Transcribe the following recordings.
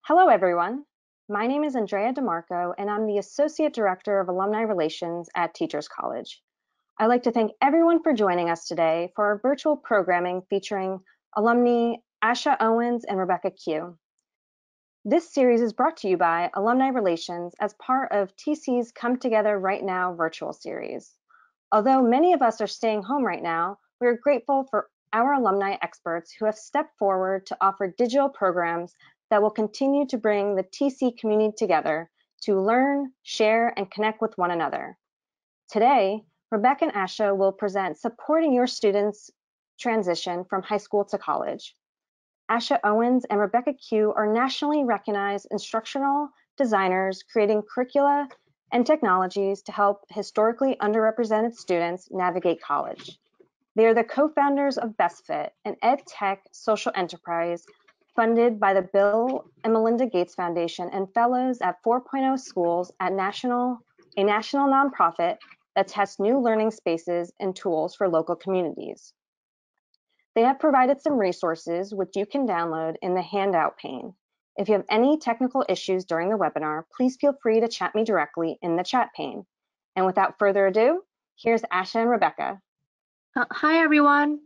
Hello, everyone. My name is Andrea DeMarco, and I'm the Associate Director of Alumni Relations at Teachers College. I'd like to thank everyone for joining us today for our virtual programming featuring alumni Asha Owens and Rebecca Kwee. This series is brought to you by Alumni Relations as part of TC's Come Together Right Now virtual series. Although many of us are staying home right now, we are grateful for our alumni experts who have stepped forward to offer digital programs that will continue to bring the TC community together to learn, share, and connect with one another. Today, Rebecca and Asha will present Supporting Your Students' Transition from High School to College. Asha Owens and Rebecca Kwee are nationally recognized instructional designers creating curricula and technologies to help historically underrepresented students navigate college. They are the co-founders of BestFit, an ed tech social enterprise funded by the Bill and Melinda Gates Foundation and fellows at 4.0 Schools at a national nonprofit that tests new learning spaces and tools for local communities. They have provided some resources which you can download in the handout pane. If you have any technical issues during the webinar, please feel free to chat me directly in the chat pane. And without further ado, here's Asha and Rebecca. Hi, everyone.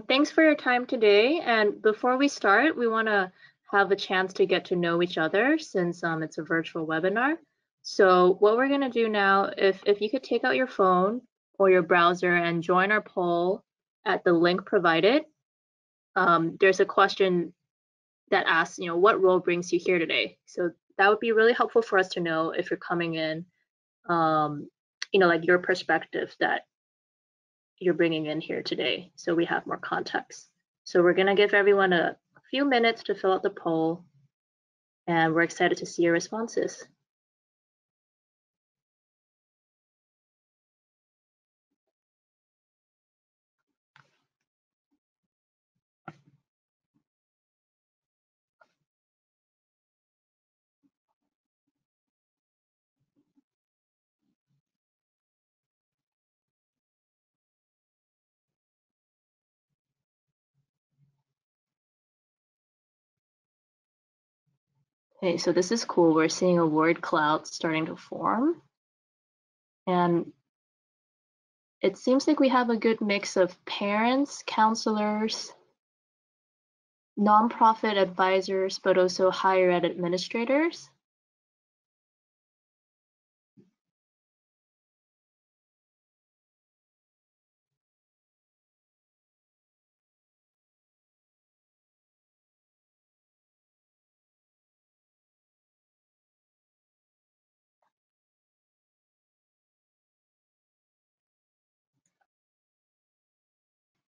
Thanks for your time today. And before we start, we want to have a chance to get to know each other since it's a virtual webinar. So what we're going to do now, if you could take out your phone or your browser and join our poll at the link provided, there's a question that asks, what role brings you here today? So that would be really helpful for us to know if you're coming in, like your perspective that you're bringing in here today, so we have more context. So we're going to give everyone a few minutes to fill out the poll, and we're excited to see your responses. Okay, so this is cool. We're seeing a word cloud starting to form. And it seems like we have a good mix of parents, counselors, nonprofit advisors, but also higher ed administrators.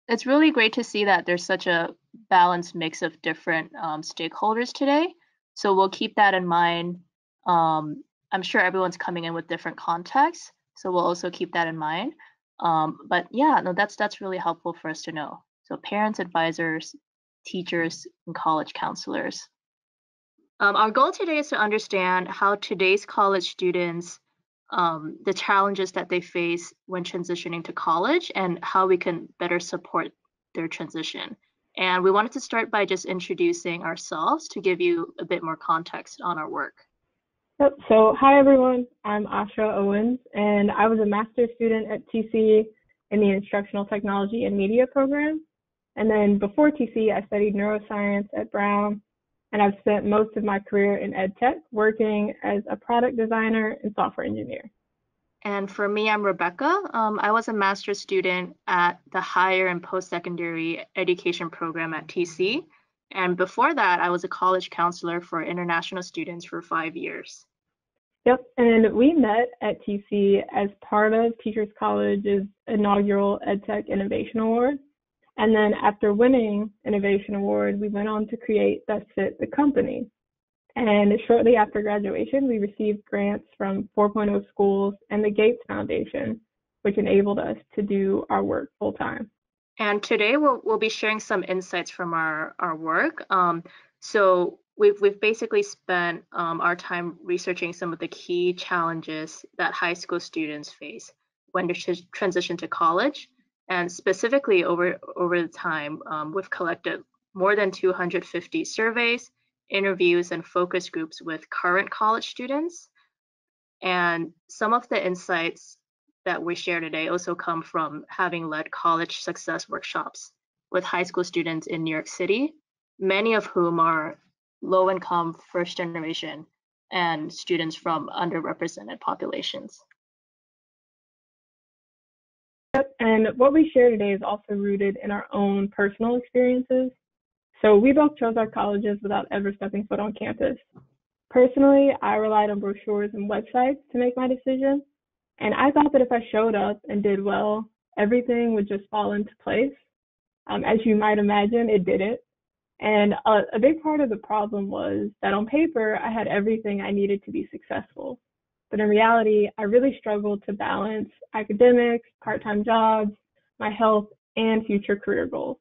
It's really great to see that there's such a balanced mix of different stakeholders today. So we'll keep that in mind. I'm sure everyone's coming in with different contexts, so we'll also keep that in mind. But yeah, no, that's really helpful for us to know. So parents, advisors, teachers, and college counselors. Our goal today is to understand how today's college students, the challenges that they face when transitioning to college and how we can better support their transition. And we wanted to start by just introducing ourselves to give you a bit more context on our work. Yep. So hi, everyone. I'm Asha Owens, and I was a master's student at TC in the Instructional Technology and Media program. And then before TC, I studied neuroscience at Brown, and I've spent most of my career in ed tech working as a product designer and software engineer. And for me, I'm Rebecca. I was a master's student at the higher and post-secondary education program at TC. And before that, I was a college counselor for international students for 5 years. Yep, and we met at TC as part of Teachers College's inaugural EdTech Innovation Award. And then after winning Innovation Award, we went on to create BestFit, the company. And shortly after graduation, we received grants from 4.0 Schools and the Gates Foundation, which enabled us to do our work full time. And today we'll be sharing some insights from our work. So we've basically spent our time researching some of the key challenges that high school students face when they transition to college. And specifically over the time, we've collected more than 250 surveys interviews and focus groups with current college students. And some of the insights that we share today also come from having led college success workshops with high school students in New York City, many of whom are low-income, first generation, and students from underrepresented populations. Yep, and what we share today is also rooted in our own personal experiences. So we both chose our colleges without ever stepping foot on campus. Personally, I relied on brochures and websites to make my decision, and I thought that if I showed up and did well, everything would just fall into place. As you might imagine, it didn't. And a big part of the problem was that on paper, I had everything I needed to be successful. But in reality, I really struggled to balance academics, part-time jobs, my health, and future career goals.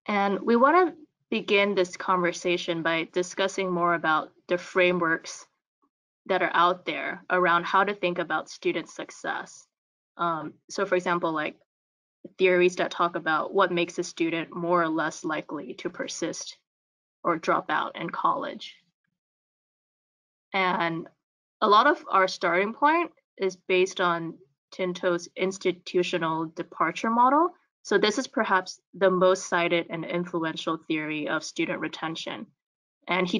And we want to begin this conversation by discussing more about the frameworks that are out there around how to think about student success. So for example, like theories that talk about what makes a student more or less likely to persist or drop out in college. And a lot of our starting point is based on Tinto's institutional departure model. So this is perhaps the most cited and influential theory of student retention. And he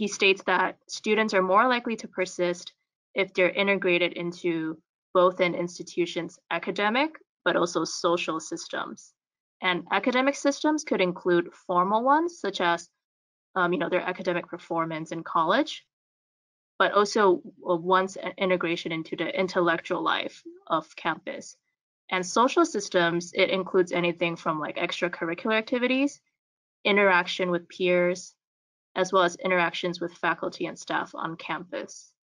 states that students are more likely to persist if they're integrated into both an institution's academic, but also social systems. And academic systems could include formal ones, such as their academic performance in college, but also one's integration into the intellectual life of campus. And social systems, it includes anything from like extracurricular activities, interaction with peers, as well as interactions with faculty and staff on campus.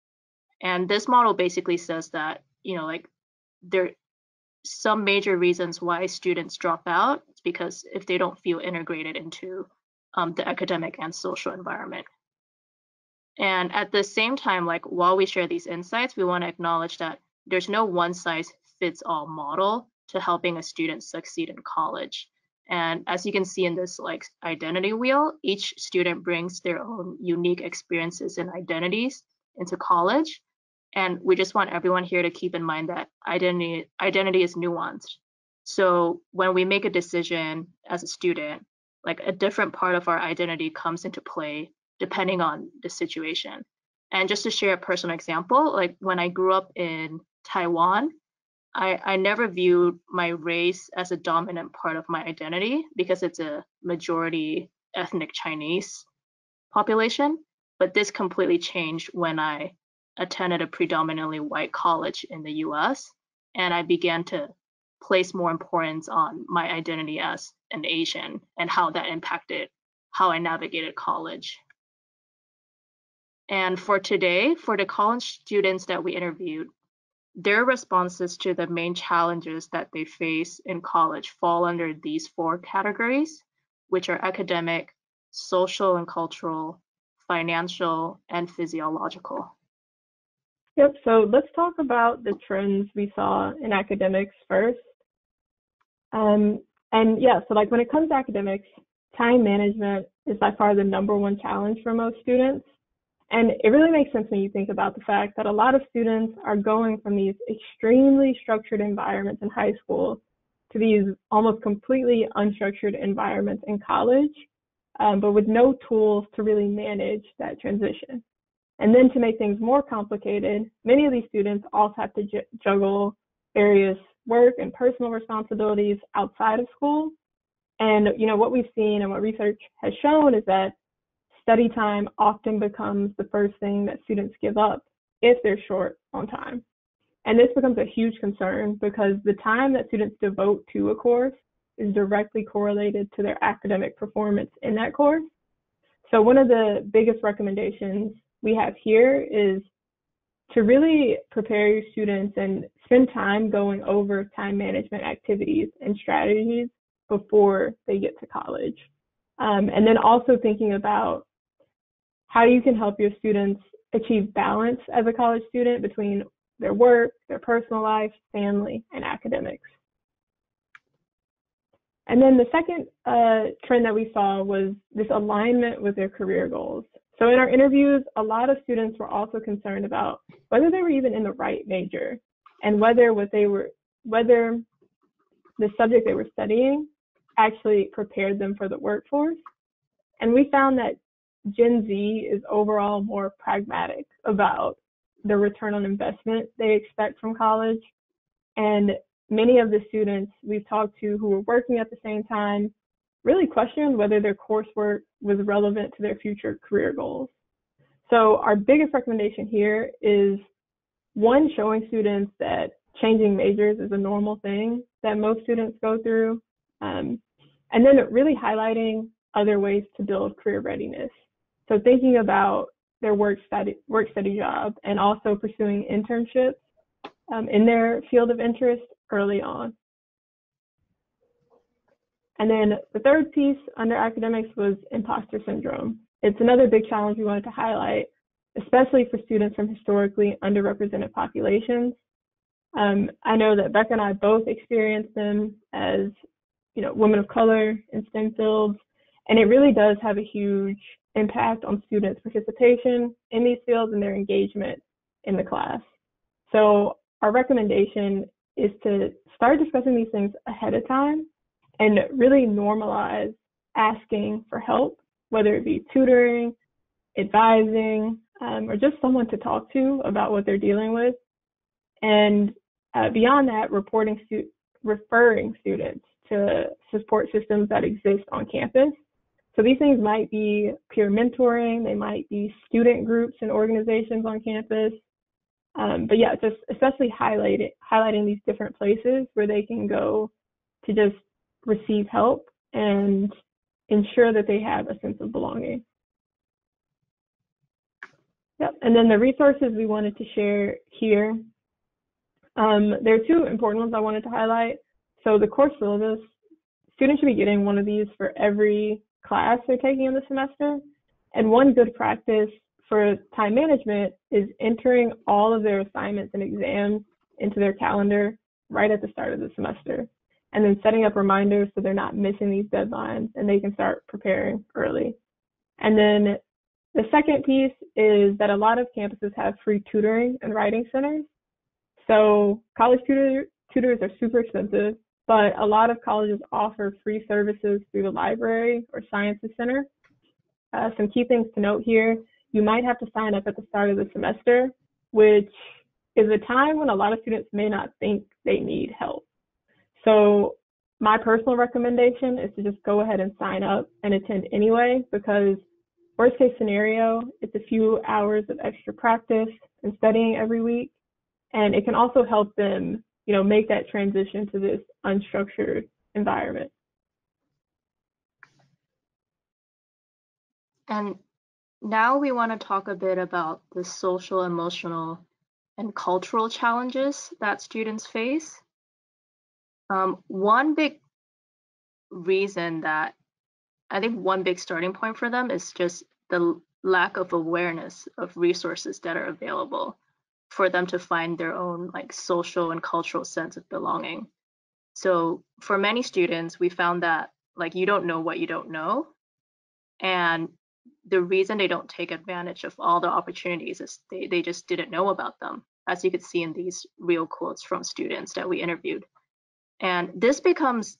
And this model basically says that, there are some major reasons why students drop out. It's because if they don't feel integrated into the academic and social environment. And at the same time, like while we share these insights, we want to acknowledge that there's no one size fits all model to helping a student succeed in college. And as you can see in this like identity wheel, each student brings their own unique experiences and identities into college. And we just want everyone here to keep in mind that identity is nuanced. So when we make a decision as a student, like a different part of our identity comes into play depending on the situation. And just to share a personal example, like when I grew up in Taiwan, I never viewed my race as a dominant part of my identity because it's a majority ethnic Chinese population. But this completely changed when I attended a predominantly white college in the US, and I began to place more importance on my identity as an Asian and how that impacted how I navigated college. And for today, for the college students that we interviewed, their responses to the main challenges that they face in college fall under these four categories, which are academic, social and cultural, financial, and physiological. Yep, so let's talk about the trends we saw in academics first. So like when it comes to academics, time management is by far the number one challenge for most students. And it really makes sense when you think about the fact that a lot of students are going from these extremely structured environments in high school to these almost completely unstructured environments in college, but with no tools to really manage that transition. And then to make things more complicated, many of these students also have to juggle various work and personal responsibilities outside of school. And what we've seen and what research has shown is that study time often becomes the first thing that students give up if they're short on time. And this becomes a huge concern because the time that students devote to a course is directly correlated to their academic performance in that course. So one of the biggest recommendations we have here is to really prepare your students and spend time going over time management activities and strategies before they get to college. And then also thinking about how you can help your students achieve balance as a college student between their work, their personal life, family, and academics. And then the second trend that we saw was this alignment with their career goals. So in our interviews, a lot of students were also concerned about whether they were even in the right major and whether the subject they were studying actually prepared them for the workforce. And we found that Gen Z is overall more pragmatic about the return on investment they expect from college. And many of the students we've talked to who were working at the same time really questioned whether their coursework was relevant to their future career goals. So our biggest recommendation here is, one, showing students that changing majors is a normal thing that most students go through, and then really highlighting other ways to build career readiness. So thinking about their work study job and also pursuing internships in their field of interest early on. And then the third piece under academics was imposter syndrome. It's another big challenge we wanted to highlight, especially for students from historically underrepresented populations. I know that Becca and I both experienced them as, women of color in STEM fields, and it really does have a huge impact on students' participation in these fields and their engagement in the class. So our recommendation is to start discussing these things ahead of time and really normalize asking for help, whether it be tutoring, advising, or just someone to talk to about what they're dealing with. And beyond that, referring students to support systems that exist on campus. So these things might be peer mentoring, they might be student groups and organizations on campus. But yeah, just especially highlighting these different places where they can go to just receive help and ensure that they have a sense of belonging. Yep. And then the resources we wanted to share here. There are two important ones I wanted to highlight. So the course syllabus, students should be getting one of these for every class they're taking in the semester. And one good practice for time management is entering all of their assignments and exams into their calendar right at the start of the semester, and then setting up reminders so they're not missing these deadlines and they can start preparing early. And then the second piece is that a lot of campuses have free tutoring and writing centers. So college tutors are super expensive, but a lot of colleges offer free services through the library or sciences center. Some key things to note here: you might have to sign up at the start of the semester, which is a time when a lot of students may not think they need help. So my personal recommendation is to just go ahead and sign up and attend anyway, because worst case scenario, it's a few hours of extra practice and studying every week. And it can also help them, make that transition to this unstructured environment. And now we want to talk a bit about the social, emotional, and cultural challenges that students face. One big starting point for them is just the lack of awareness of resources that are available for them to find their own social and cultural sense of belonging. So for many students, we found that you don't know what you don't know. And the reason they don't take advantage of all the opportunities is they just didn't know about them, as you could see in these real quotes from students that we interviewed. And this becomes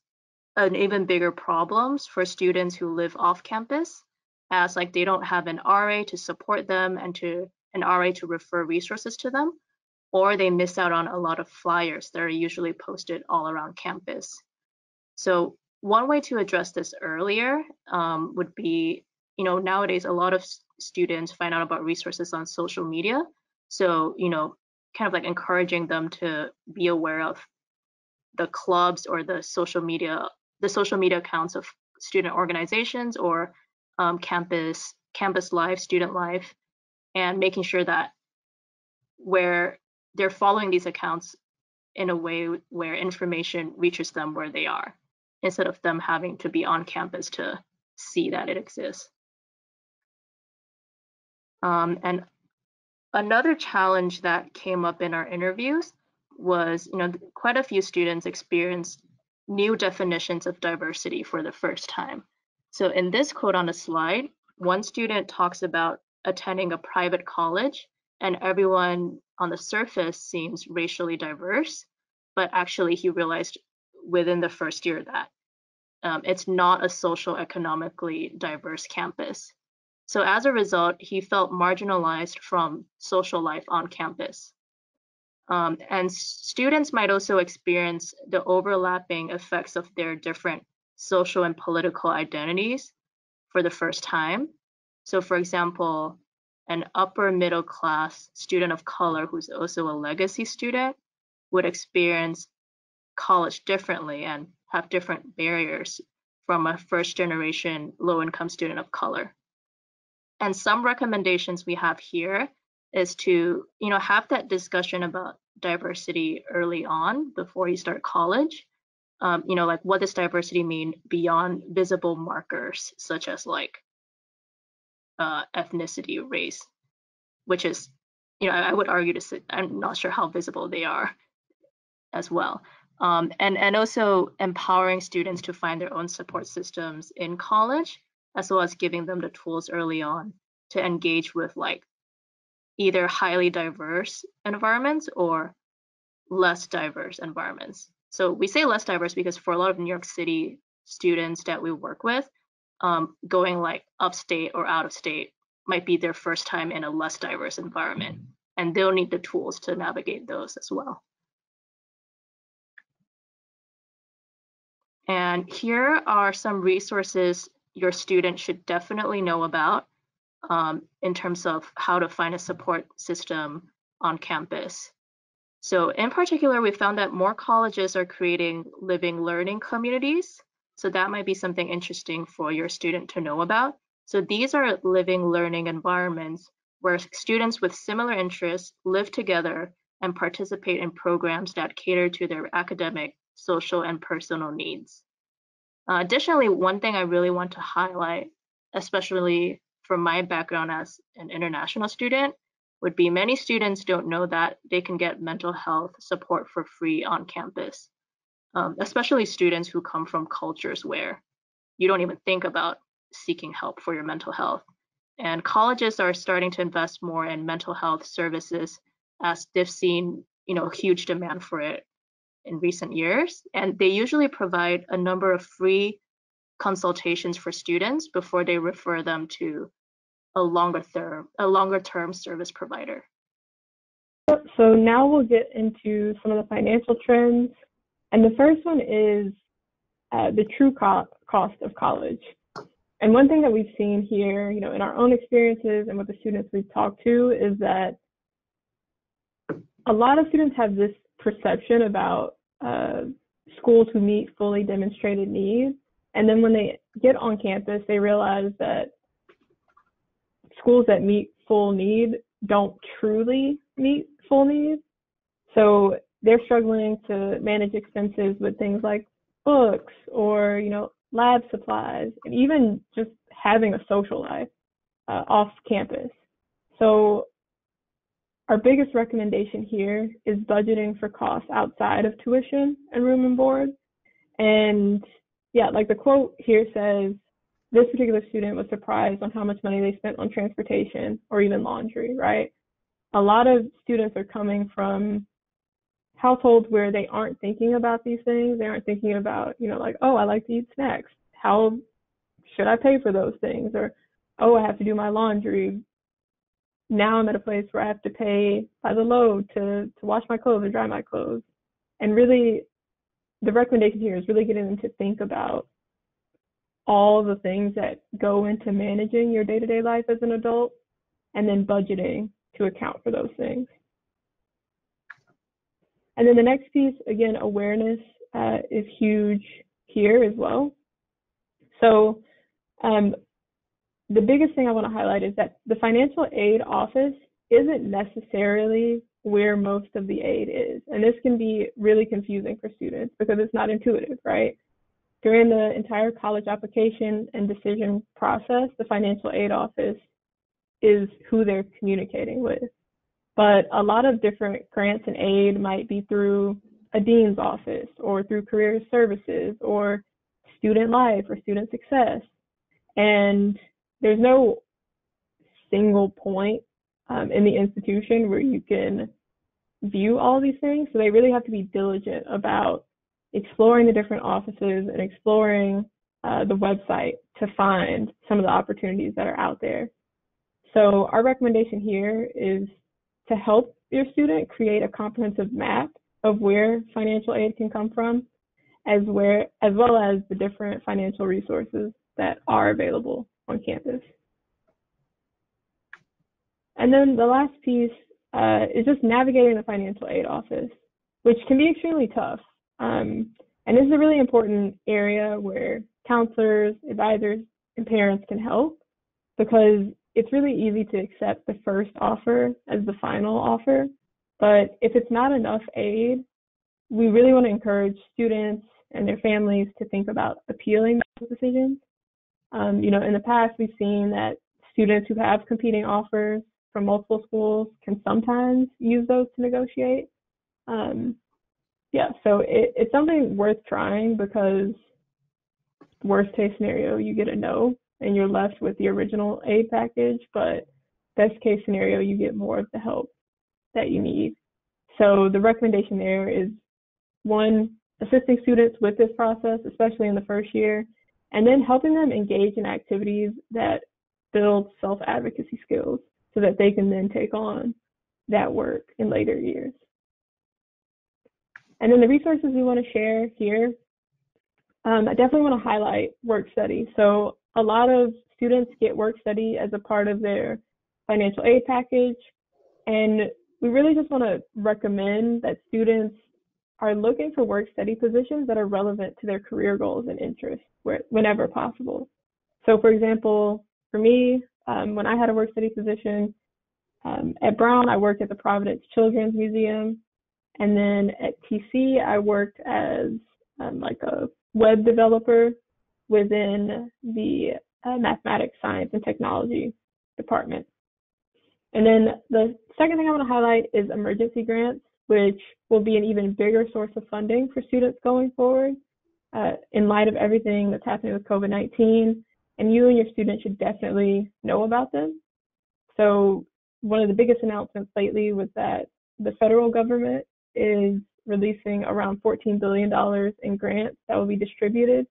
an even bigger problem for students who live off campus, as they don't have an RA to support them and an RA to refer resources to them, or they miss out on a lot of flyers that are usually posted all around campus. So one way to address this earlier would be, nowadays a lot of students find out about resources on social media. So, kind of encouraging them to be aware of the clubs or the social media accounts of student organizations or campus life, student life, and making sure that where they're following these accounts in a way where information reaches them where they are, instead of them having to be on campus to see that it exists. And another challenge that came up in our interviews was, quite a few students experienced new definitions of diversity for the first time. So in this quote on the slide, one student talks about attending a private college and everyone on the surface seems racially diverse, but actually he realized within the first year that it's not a social economically diverse campus. So as a result, he felt marginalized from social life on campus. And students might also experience the overlapping effects of their different social and political identities for the first time. So for example, an upper middle class student of color who's also a legacy student would experience college differently and have different barriers from a first generation low income student of color. And some recommendations we have here is to, have that discussion about diversity early on before you start college. Like what does diversity mean beyond visible markers such as like ethnicity, race, which is, I would argue to say, I'm not sure how visible they are as well. And also empowering students to find their own support systems in college, as well as giving them the tools early on to engage with like either highly diverse environments or less diverse environments. So we say less diverse because for a lot of New York City students that we work with, going like upstate or out of state might be their first time in a less diverse environment, and they'll need the tools to navigate those as well. And here are some resources your student should definitely know about in terms of how to find a support system on campus. So in particular, we found that more colleges are creating living learning communities. So that might be something interesting for your student to know about. So these are living learning environments where students with similar interests live together and participate in programs that cater to their academic, social, and personal needs. Additionally, one thing I really want to highlight, especially from my background as an international student, would be many students don't know that they can get mental health support for free on campus, especially students who come from cultures where you don't even think about seeking help for your mental health. And colleges are starting to invest more in mental health services as they've seen, huge demand for it in recent years. And they usually provide a number of free consultations for students before they refer them to a longer term service provider. So now we'll get into some of the financial trends. And the first one is the true cost of college. And one thing that we've seen here, in our own experiences and with the students we've talked to is that a lot of students have this perception about schools who meet fully demonstrated needs. And then when they get on campus, they realize that schools that meet full need don't truly meet full need. So they're struggling to manage expenses with things like books or, lab supplies, and even just having a social life off campus. So our biggest recommendation here is budgeting for costs outside of tuition and room and board. And yeah, like the quote here says, this particular student was surprised on how much money they spent on transportation or even laundry, right? A lot of students are coming from households where they aren't thinking about these things. They aren't thinking about, like, oh, I like to eat snacks. How should I pay for those things? Or, oh, I have to do my laundry. Now I'm at a place where I have to pay by the load to wash my clothes or dry my clothes. And really, the recommendation here is really getting them to think about all the things that go into managing your day-to-day life as an adult, and then budgeting to account for those things. And then the next piece, again, awareness is huge here as well. So the biggest thing I want to highlight is that the financial aid office isn't necessarily where most of the aid is. And this can be really confusing for students because it's not intuitive, right? During the entire college application and decision process, the financial aid office is who they're communicating with. But a lot of different grants and aid might be through a dean's office or through career services or student life or student success. And there's no single point in the institution where you can view all these things. So they really have to be diligent about exploring the different offices and exploring the website to find some of the opportunities that are out there. So our recommendation here is to help your student create a comprehensive map of where financial aid can come from, as well as the different financial resources that are available on campus. And then the last piece is just navigating the financial aid office, which can be extremely tough. And this is a really important area where counselors, advisors, and parents can help, because it's really easy to accept the first offer as the final offer. But if it's not enough aid, we really want to encourage students and their families to think about appealing those decisions. In the past, we've seen that students who have competing offers from multiple schools can sometimes use those to negotiate. So it's something worth trying, because worst case scenario, you get a no and you're left with the original aid package, but best case scenario, you get more of the help that you need. So the recommendation there is, one, assisting students with this process, especially in the first year, and then helping them engage in activities that build self-advocacy skills so that they can then take on that work in later years. And then the resources we want to share here, I definitely want to highlight work study. So a lot of students get work study as a part of their financial aid package, and we really just want to recommend that students are looking for work study positions that are relevant to their career goals and interests whenever possible. So for example, for me, when I had a work study position at Brown, I worked at the Providence Children's Museum. And then at TC, I worked as like a web developer within the mathematics, science, and technology department. And then the second thing I want to highlight is emergency grants, which will be an even bigger source of funding for students going forward in light of everything that's happening with COVID-19. And you and your students should definitely know about them. So one of the biggest announcements lately was that the federal government is releasing around $14 billion in grants that will be distributed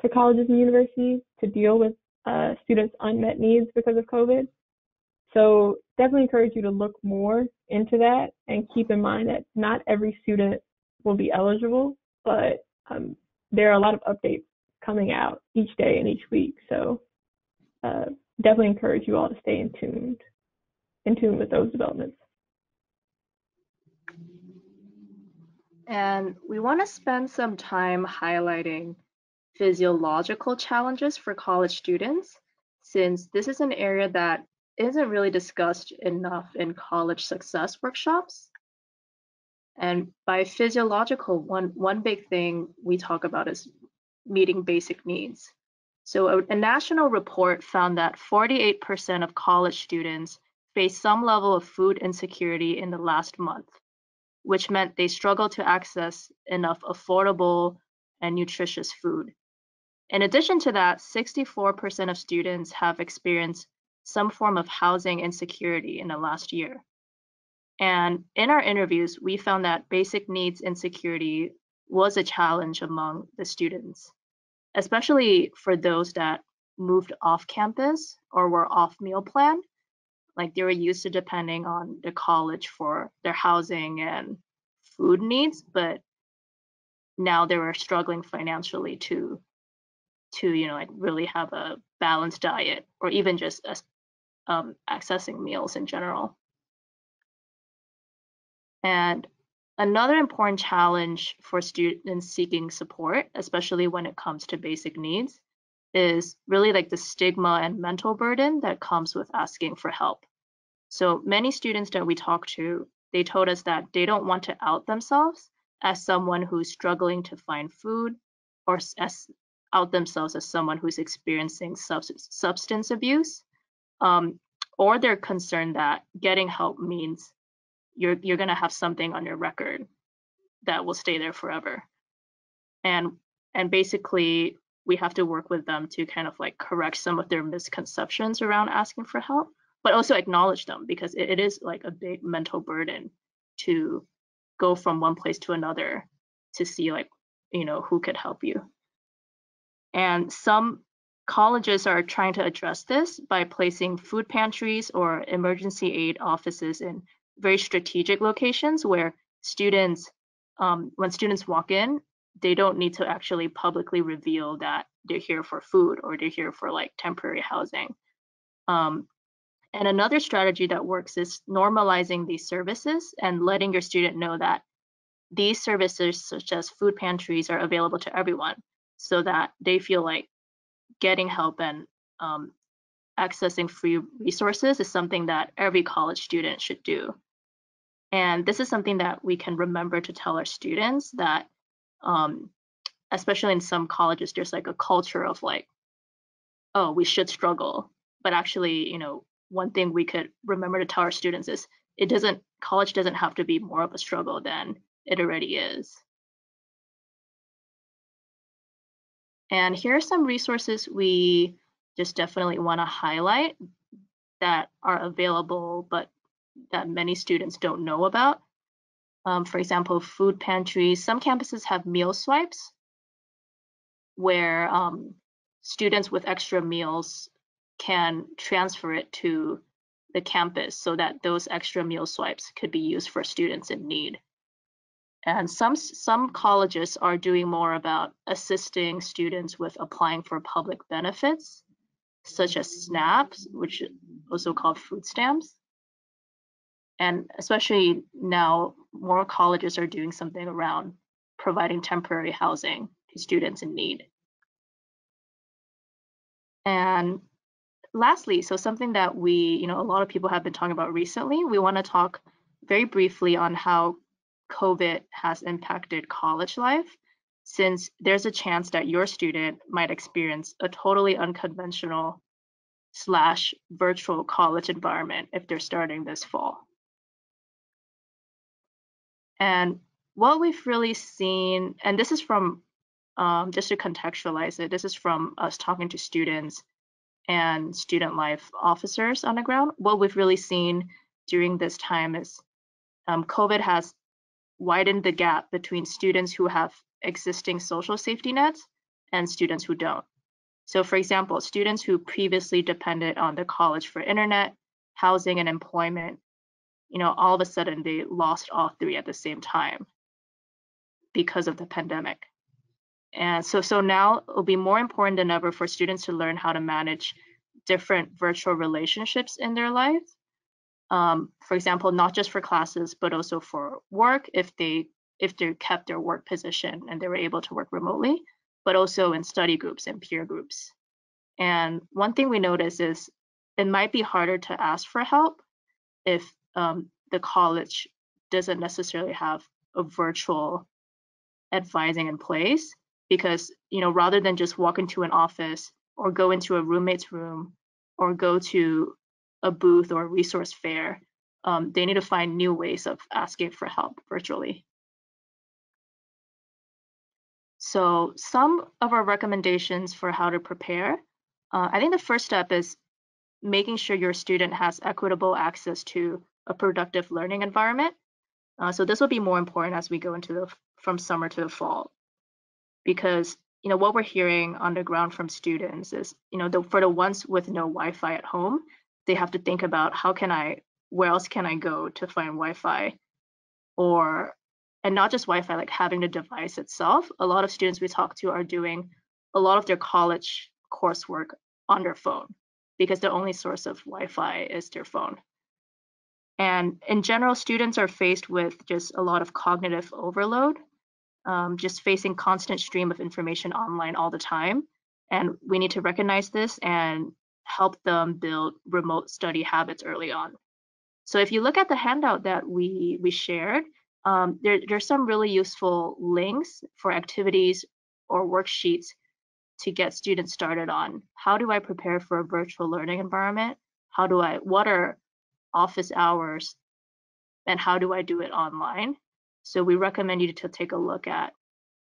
to colleges and universities to deal with students' unmet needs because of COVID. So definitely encourage you to look more into that, and keep in mind that not every student will be eligible, but there are a lot of updates coming out each day and each week. So definitely encourage you all to stay in tune with those developments. And we want to spend some time highlighting physiological challenges for college students, since this is an area that isn't really discussed enough in college success workshops. And by physiological, one big thing we talk about is meeting basic needs. So a national report found that 48% of college students face some level of food insecurity in the last month, which meant they struggled to access enough affordable and nutritious food. In addition to that, 64% of students have experienced some form of housing insecurity in the last year. And in our interviews, we found that basic needs insecurity was a challenge among the students, especially for those that moved off campus or were off meal plan. Like, they were used to depending on the college for their housing and food needs, but now they were struggling financially to like really have a balanced diet, or even just accessing meals in general. And another important challenge for students seeking support, especially when it comes to basic needs, is really like the stigma and mental burden that comes with asking for help. So many students that we talked to, they told us that they don't want to out themselves as someone who's struggling to find food, or out themselves as someone who's experiencing substance abuse, or they're concerned that getting help means you're going to have something on your record. that will stay there forever. And basically we have to work with them to kind of like correct some of their misconceptions around asking for help, but also acknowledge them, because it is like a big mental burden to go from one place to another to see like, you know, who could help you. And some colleges are trying to address this by placing food pantries or emergency aid offices in very strategic locations where students, when students walk in, they don't need to actually publicly reveal that they're here for food or they're here for like temporary housing. And another strategy that works is normalizing these services and letting your student know that these services, such as food pantries, are available to everyone, so that they feel like getting help and accessing free resources is something that every college student should do. And this is something that we can remember to tell our students, that especially in some colleges, there's like a culture of like, oh, we should struggle. But actually, you know, one thing we could remember to tell our students is college doesn't have to be more of a struggle than it already is. And here are some resources we just definitely want to highlight that are available, but that many students don't know about. For example, food pantries. Some campuses have meal swipes where students with extra meals can transfer it to the campus so that those extra meal swipes could be used for students in need. And some colleges are doing more about assisting students with applying for public benefits, such as SNAPs, which is also called food stamps. And especially now, more colleges are doing something around providing temporary housing to students in need. And lastly, so something that a lot of people have been talking about recently, we want to talk very briefly on how COVID has impacted college life, since there's a chance that your student might experience a totally unconventional / virtual college environment if they're starting this fall. And what we've really seen, and this is from, just to contextualize it, this is from us talking to students and student life officers on the ground. What we've really seen during this time is COVID has widened the gap between students who have existing social safety nets and students who don't. So for example, students who previously depended on the college for internet, housing, and employment, all of a sudden they lost all three at the same time because of the pandemic. And so now it'll be more important than ever for students to learn how to manage different virtual relationships in their life. For example, not just for classes, but also for work if they kept their work position and they were able to work remotely, but also in study groups and peer groups. And one thing we notice is it might be harder to ask for help if the college doesn't necessarily have a virtual advising in place, because rather than just walk into an office or go into a roommate's room or go to a booth or a resource fair, they need to find new ways of asking for help virtually. So some of our recommendations for how to prepare, I think the first step is making sure your student has equitable access to a productive learning environment. So this will be more important as we go into from summer to the fall, because what we're hearing on the ground from students is for the ones with no Wi-Fi at home, they have to think about where else can I go to find Wi-Fi, and not just Wi-Fi, like having the device itself. A lot of students we talk to are doing a lot of their college coursework on their phone because the only source of Wi-Fi is their phone. And in general, students are faced with just a lot of cognitive overload, just facing constant stream of information online all the time. And we need to recognize this and help them build remote study habits early on. So if you look at the handout that we shared, there's some really useful links for activities or worksheets to get students started on how do I prepare for a virtual learning environment? What are office hours, and how do I do it online? So we recommend you to take a look at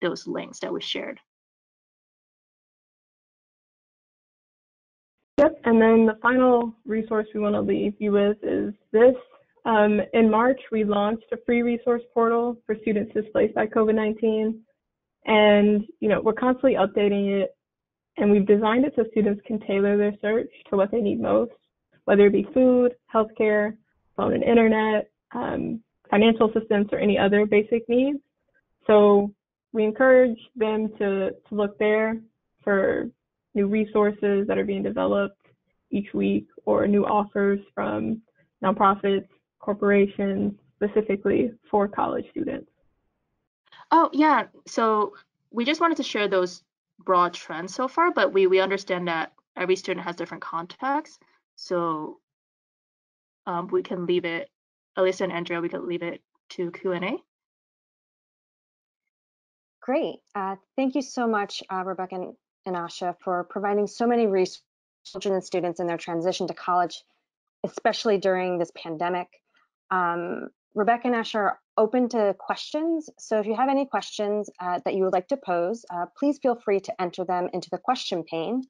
those links that we shared. Yep, and then the final resource we want to leave you with is this. In March, we launched a free resource portal for students displaced by COVID-19, and we're constantly updating it, and we've designed it so students can tailor their search to what they need most, whether it be food, healthcare, phone and internet, financial assistance, or any other basic needs. So we encourage them to look there for new resources that are being developed each week, or new offers from nonprofits, corporations, specifically for college students. Oh, yeah. So we just wanted to share those broad trends so far, but we understand that every student has different contexts. So we can leave it, Alyssa and Andrea, we can leave it to Q&A. Great. Thank you so much, Rebecca and Asha, for providing so many resources for children and students in their transition to college, especially during this pandemic. Rebecca and Asha are open to questions. So if you have any questions that you would like to pose, please feel free to enter them into the question pane,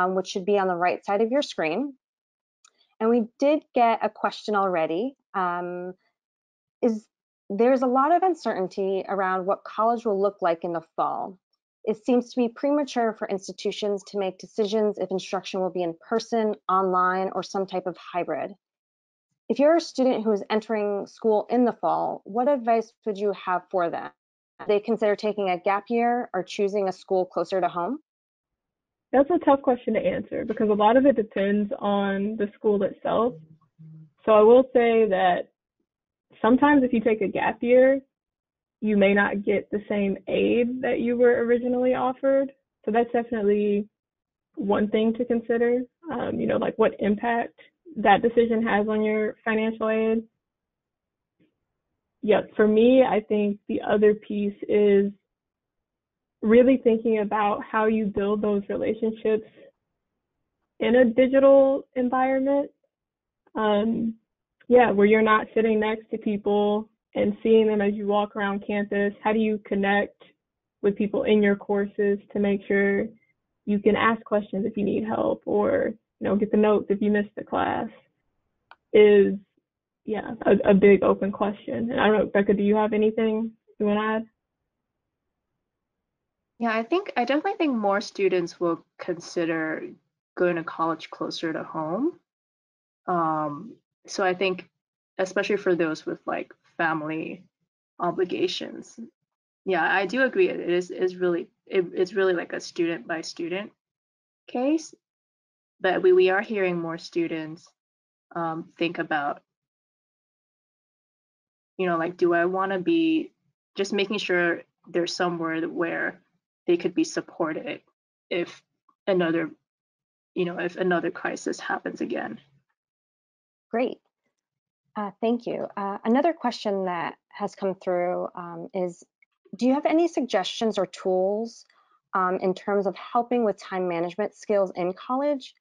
which should be on the right side of your screen. And we did get a question already. There's a lot of uncertainty around what college will look like in the fall. It seems to be premature for institutions to make decisions if instruction will be in person, online, or some type of hybrid. If you're a student who is entering school in the fall, what advice would you have for them? Do they consider taking a gap year or choosing a school closer to home? That's a tough question to answer because a lot of it depends on the school itself. So I will say that sometimes if you take a gap year, you may not get the same aid that you were originally offered. So that's definitely one thing to consider, like what impact that decision has on your financial aid. Yeah, for me, I think the other piece is really thinking about how you build those relationships in a digital environment. Where you're not sitting next to people and seeing them as you walk around campus. How do you connect with people in your courses to make sure you can ask questions if you need help, or get the notes if you missed the class? Is a big open question. And I don't know, Becca, do you have anything you want to add? Yeah, I definitely think more students will consider going to college closer to home. So I think, especially for those with like family obligations, yeah, I do agree. It's really like a student by student case, but we are hearing more students think about, like, do I want to be just making sure there's somewhere where they could be supported if another crisis happens again. Great. Thank you. Another question that has come through is, do you have any suggestions or tools in terms of helping with time management skills in college?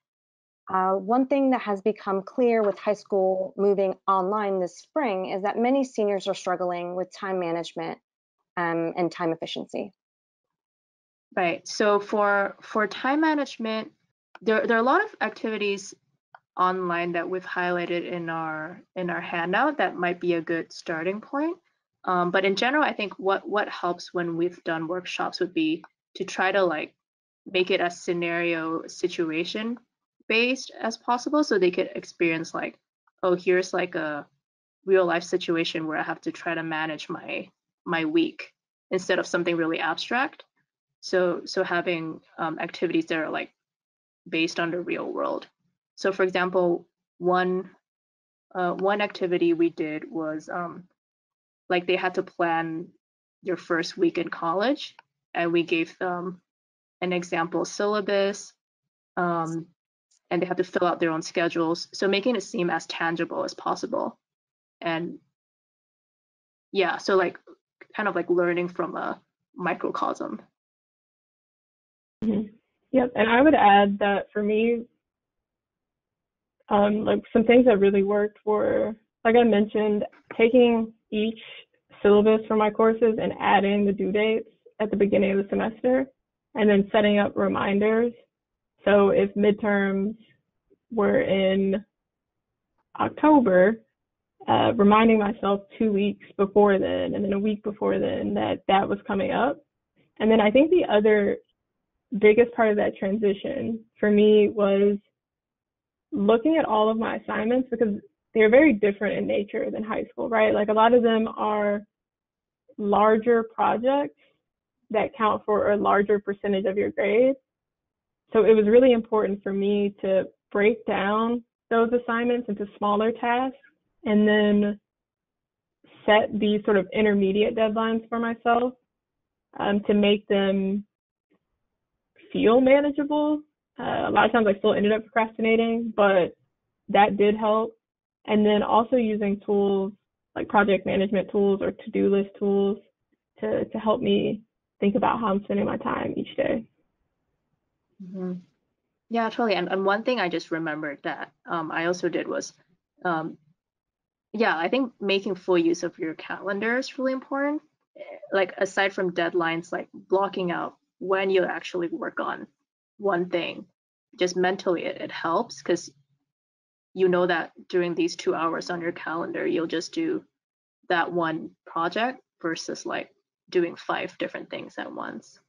One thing that has become clear with high school moving online this spring is that many seniors are struggling with time management and time efficiency. Right. So for time management, there are a lot of activities online that we've highlighted in our handout that might be a good starting point. But in general, I think what helps when we've done workshops would be to try to like make it as scenario situation based as possible, so they could experience like, oh, here's like a real life situation where I have to try to manage my week instead of something really abstract. So having activities that are like based on the real world. So for example, one activity we did was like they had to plan their first week in college, and we gave them an example syllabus, and they had to fill out their own schedules. So making it seem as tangible as possible. And yeah, so like kind of like learning from a microcosm. Mm-hmm. Yep, and I would add that for me, like some things that really worked were, like I mentioned, taking each syllabus for my courses and adding the due dates at the beginning of the semester, and then setting up reminders. So if midterms were in October, reminding myself 2 weeks before then and then a week before then that that was coming up. And then I think the other biggest part of that transition for me was looking at all of my assignments, because they're very different in nature than high school, right? Like a lot of them are larger projects that count for a larger percentage of your grade. So it was really important for me to break down those assignments into smaller tasks and then set these sort of intermediate deadlines for myself, to make them feel manageable. A lot of times I still ended up procrastinating, but that did help. And then also using tools like project management tools or to-do list tools to help me think about how I'm spending my time each day. Mm-hmm. Yeah, totally. And one thing I just remembered that I also did was, yeah, I think making full use of your calendar is really important. Like aside from deadlines, like blocking out when you actually work on one thing, just mentally it helps, because you know that during these 2 hours on your calendar, you'll just do that one project versus like doing 5 different things at once.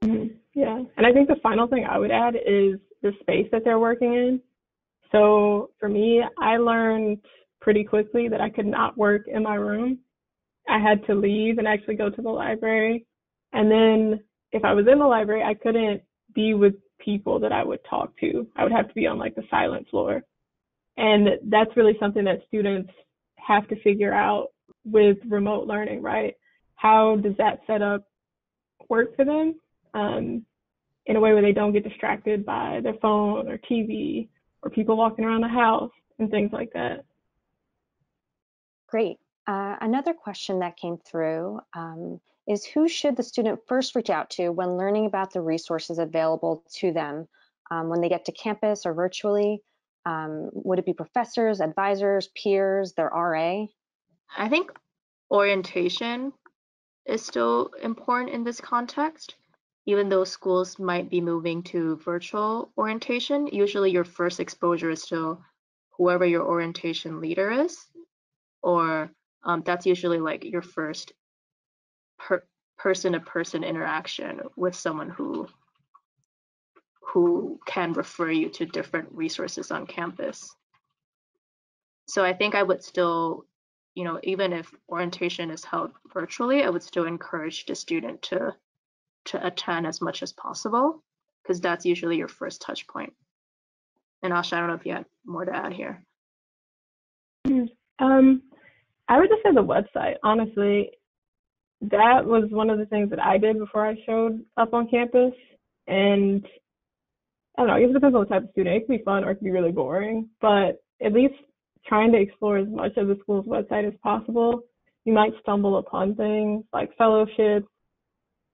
Yeah, and I think the final thing I would add is the space that they're working in. So for me, I learned pretty quickly that I could not work in my room. I had to leave and actually go to the library. And then if I was in the library, I couldn't be with people that I would talk to. I would have to be on like the silent floor. And that's really something that students have to figure out with remote learning, right? How does that setup work for them, in a way where they don't get distracted by their phone or TV or people walking around the house and things like that? Great. Another question that came through is, who should the student first reach out to when learning about the resources available to them when they get to campus or virtually? Would it be professors, advisors, peers, their RA? I think orientation is still important in this context. Even though schools might be moving to virtual orientation, usually your first exposure is to whoever your orientation leader is, or that's usually like your first person-to-person interaction with someone who can refer you to different resources on campus. So I think I would still, even if orientation is held virtually, I would still encourage the student to attend as much as possible, because that's usually your first touch point. And Asha, I don't know if you had more to add here. I would just say the website. Honestly, that was one of the things that I did before I showed up on campus. And I don't know, I guess it depends on the type of student. It can be fun or it can be really boring, but at least trying to explore as much of the school's website as possible. You might stumble upon things like fellowships,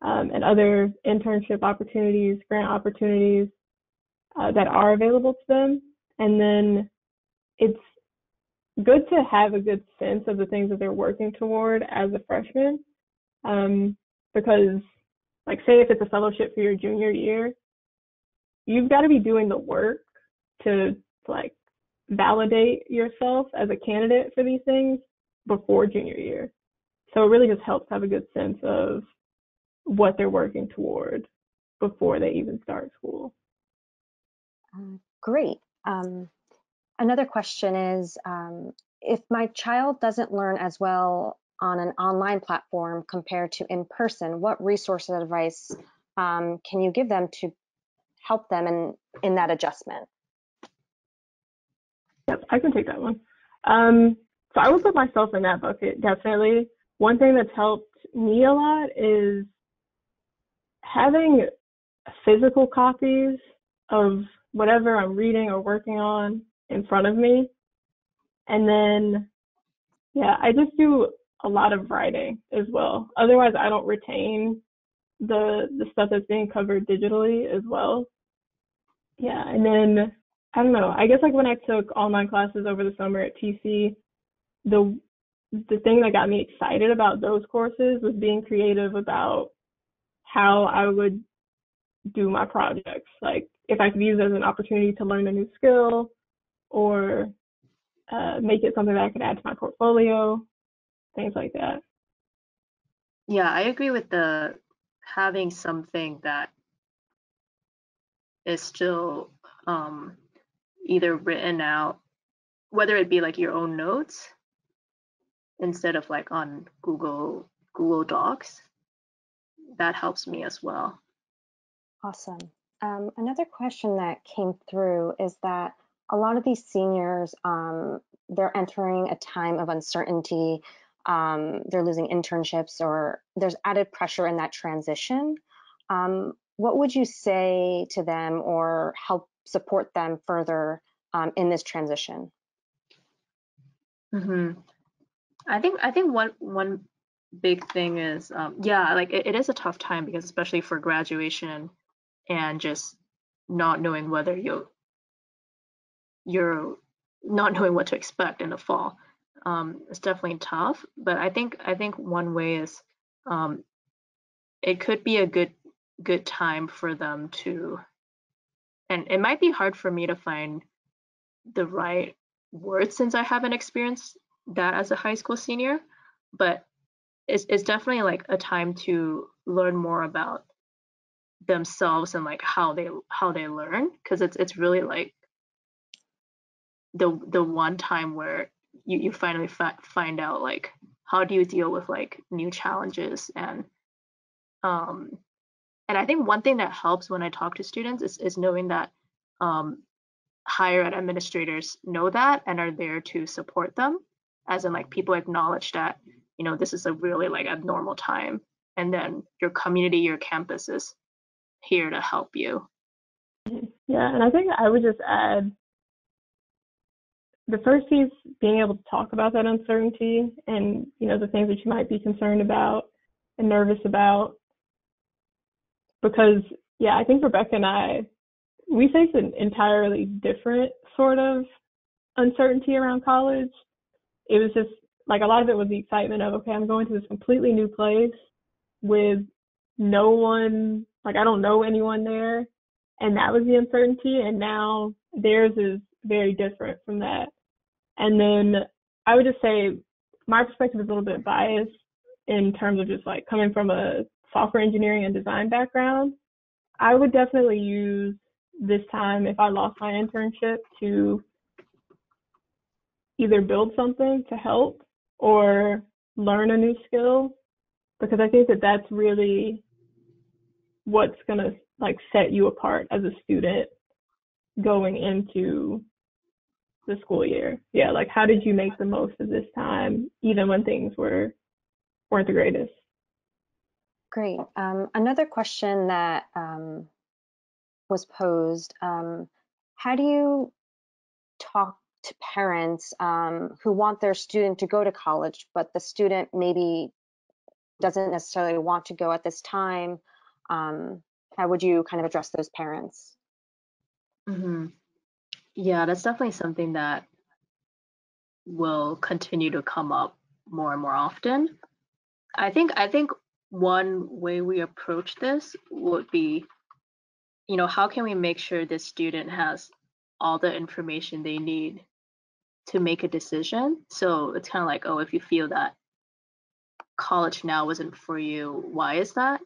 and other internship opportunities, grant opportunities that are available to them. And then it's good to have a good sense of the things that they're working toward as a freshman, because, like, say if it's a fellowship for your junior year, you've got to be doing the work to like validate yourself as a candidate for these things before junior year. So it really just helps have a good sense of what they're working toward before they even start school. Great. Another question is, if my child doesn't learn as well on an online platform compared to in person, what resources and advice can you give them to help them in that adjustment? Yep, I can take that one. So I would put myself in that bucket, definitely. One thing that's helped me a lot is having physical copies of whatever I'm reading or working on in front of me. And then, yeah, I just do a lot of writing as well. Otherwise, I don't retain the stuff that's being covered digitally as well. Yeah, and then I don't know. I guess like when I took online classes over the summer at TC, the the thing that got me excited about those courses was being creative about how I would do my projects. Like if I could use it as an opportunity to learn a new skill or make it something that I could add to my portfolio, things like that. Yeah, I agree with the having something that is still either written out, whether it be like your own notes instead of like on Google Docs. That helps me as well. Awesome. Another question that came through is that a lot of these seniors, they're entering a time of uncertainty. They're losing internships, or there's added pressure in that transition. What would you say to them or help support them further in this transition? Hmm. I think one big thing is yeah, like it is a tough time because especially for graduation and just not knowing whether you're not knowing what to expect in the fall. It's definitely tough, but I think one way is um, it could be a good time for them to, and it might be hard for me to find the right words since I haven't experienced that as a high school senior, but it's definitely like a time to learn more about themselves and like how they learn, because it's really like the one time where you finally find out like how do you deal with like new challenges. Um and I think one thing that helps when I talk to students is knowing that um higher ed administrators know that and are there to support them, as in like people acknowledge that this is a really like abnormal time, and then your community, your campus is here to help you. Yeah, and I think I would just add the first piece, being able to talk about that uncertainty and, the things that you might be concerned about and nervous about. Because, yeah, I think Rebecca and I, we face an entirely different sort of uncertainty around college. It was just like a lot of it was the excitement of, okay, I'm going to this completely new place with no one, like I don't know anyone there. And that was the uncertainty. And now theirs is very different from that. And then I would just say my perspective is a little bit biased in terms of just like coming from a software engineering and design background. I would definitely use this time, if I lost my internship, to either build something to help or learn a new skill, because I think that that's really what's going to like set you apart as a student going into the school year. Yeah, like how did you make the most of this time even when things weren't the greatest? Great. Another question that was posed, how do you talk to parents who want their student to go to college, but the student maybe doesn't necessarily want to go at this time? How would you kind of address those parents? Hmm. Yeah, that's definitely something that will continue to come up more and more often. I think one way we approach this would be, how can we make sure this student has all the information they need to make a decision? So it's kind of like, oh, if you feel that college now wasn't for you, why is that?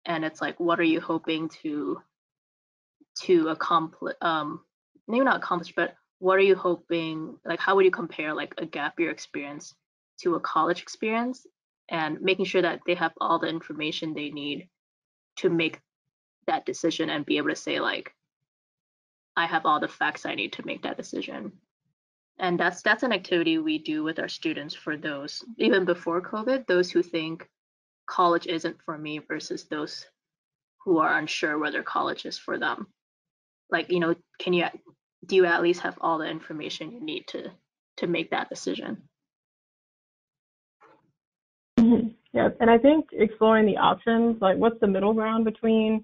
And it's like, what are you hoping to accomplish? Maybe not accomplish, but what are you hoping? Like, how would you compare like a gap year experience to a college experience, and making sure that they have all the information they need to make that decision and be able to say like, I have all the facts I need to make that decision. And that's an activity we do with our students for those even before COVID, those who think college isn't for me versus those who are unsure whether college is for them. Like, can you do you at least have all the information you need to make that decision? Yeah, and I think exploring the options, like what's the middle ground between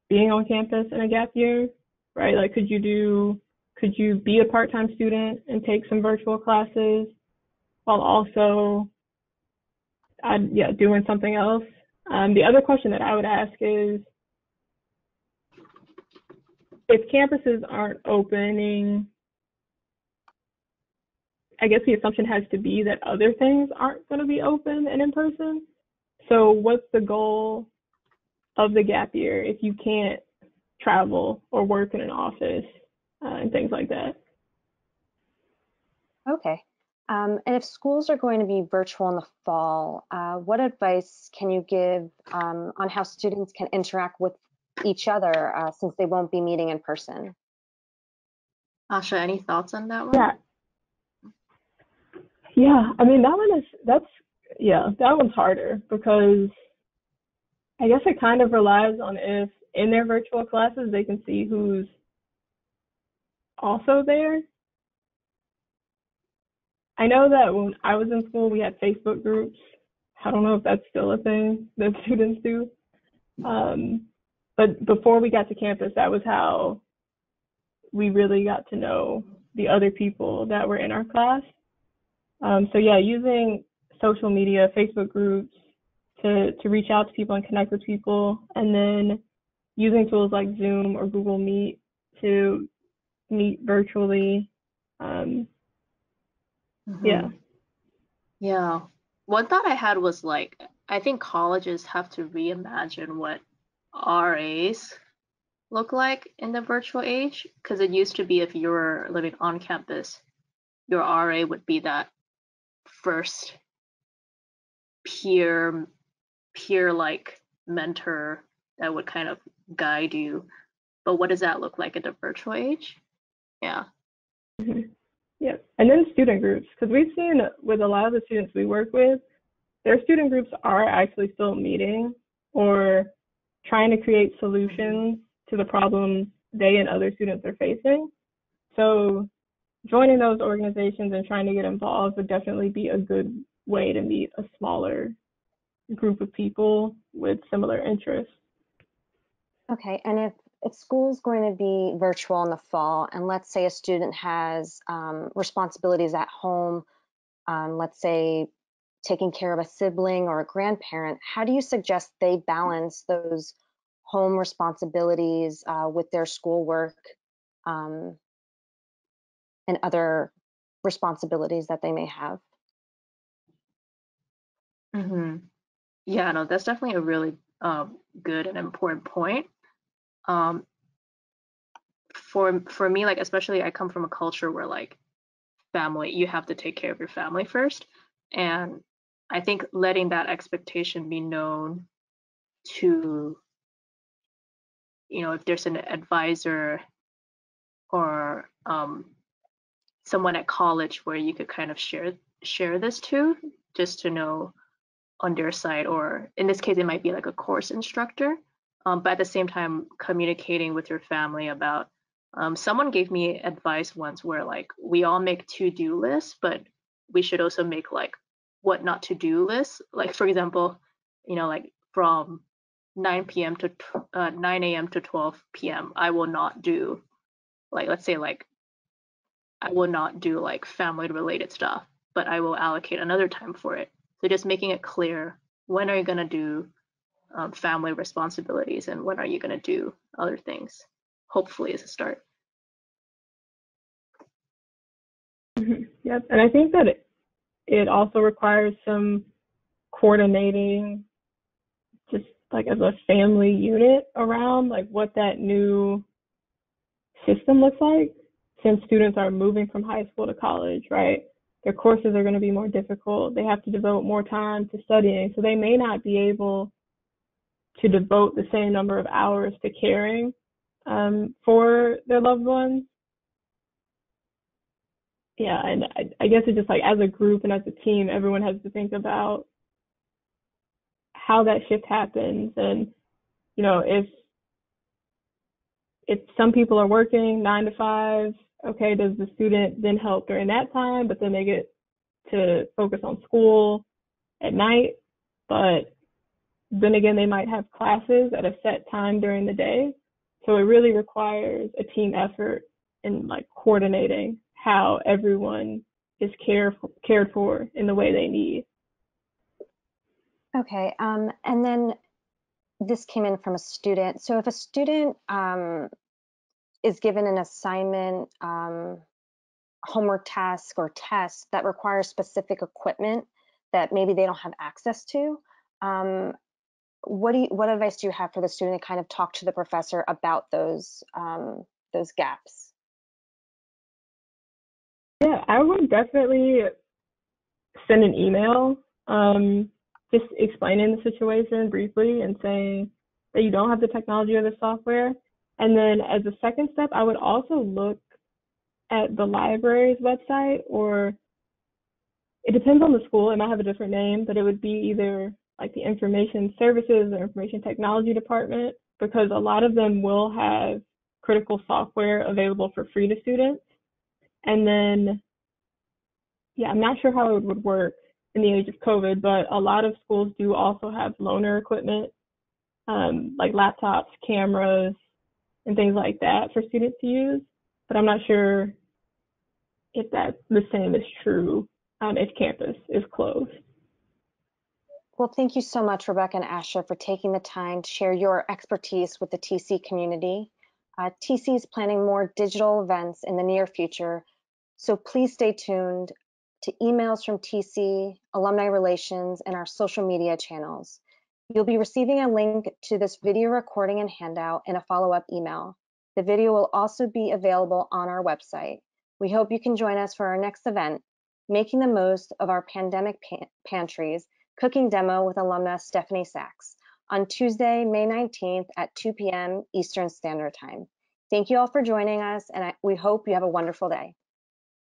being on campus and a gap year, right? Like could you be a part-time student and take some virtual classes while also doing something else. The other question that I would ask is, if campuses aren't opening, I guess the assumption has to be that other things aren't going to be open and in person. So what's the goal of the gap year if you can't travel or work in an office and things like that? Okay. And if schools are going to be virtual in the fall, what advice can you give on how students can interact with each other since they won't be meeting in person? Asha, any thoughts on that one? Yeah. I mean, that one's harder because I guess it kind of relies on if in their virtual classes they can see who's also there. I know that when I was in school, we had Facebook groups. I don't know if that's still a thing that students do. But before we got to campus, that was how we really got to know the other people that were in our class. So yeah, using social media, Facebook groups to reach out to people and connect with people, and then using tools like Zoom or Google Meet to meet virtually. Yeah. Yeah. One thought I had was like, I think colleges have to reimagine what RAs look like in the virtual age, because it used to be if you were living on campus, your RA would be that first peer like mentor that would kind of guide you. But what does that look like in the virtual age? Yeah. Yeah. And then student groups, because we've seen with a lot of the students we work with, their student groups are actually still meeting or trying to create solutions to the problems they and other students are facing. So joining those organizations and trying to get involved would definitely be a good way to meet a smaller group of people with similar interests. Okay, and if school's going to be virtual in the fall, and let's say a student has responsibilities at home, let's say taking care of a sibling or a grandparent, how do you suggest they balance those home responsibilities with their schoolwork um, and other responsibilities that they may have? Yeah, no, that's definitely a really good and important point. Um, for me, like especially I come from a culture where like family, you have to take care of your family first, and I think letting that expectation be known to, if there's an advisor or someone at college where you could kind of share this to, just to know on their side, or in this case, it might be like a course instructor. But at the same time, communicating with your family about. Someone gave me advice once where like we all make to-do lists, but we should also make like what not to do lists. Like for example, like from 9 p.m. to 9 a.m. to 12 p.m. I will not do like let's say like I will not do like family related stuff, but I will allocate another time for it. So just making it clear when are you going to do family responsibilities and when are you going to do other things, hopefully is a start. Yep. And I think that it also requires some coordinating just like as a family unit around like what that new system looks like, since students are moving from high school to college, right? Their courses are going to be more difficult. They have to devote more time to studying. So they may not be able to devote the same number of hours to caring for their loved ones. Yeah, and I guess it's just like as a group and as a team, everyone has to think about how that shift happens. And, if some people are working 9 to 5, okay, does the student then help during that time? But then they get to focus on school at night. But then again, they might have classes at a set time during the day. So it really requires a team effort in like coordinating how everyone is cared for in the way they need. Okay, and then this came in from a student. So if a student is given an assignment, homework task or test that requires specific equipment that maybe they don't have access to, what advice do you have for the student to kind of talk to the professor about those gaps? Yeah, I would definitely send an email, just explaining the situation briefly and saying that you don't have the technology or the software. And then as a second step, I would also look at the library's website, or it depends on the school. It might have a different name, but it would be either like the information services or information technology department, because a lot of them will have critical software available for free to students. And then, yeah, I'm not sure how it would work in the age of COVID, but a lot of schools do also have loaner equipment, like laptops, cameras, and things like that for students to use. But I'm not sure if that the same is true if campus is closed. Well, thank you so much, Rebecca and Asha, for taking the time to share your expertise with the TC community. TC is planning more digital events in the near future, so please stay tuned to emails from TC, Alumni Relations, and our social media channels. You'll be receiving a link to this video recording and handout in a follow-up email. The video will also be available on our website. We hope you can join us for our next event, Making the Most of Our Pandemic Pantries, cooking demo with alumna Stephanie Sachs on Tuesday, May 19th at 2 p.m. Eastern Standard Time. Thank you all for joining us, and we hope you have a wonderful day.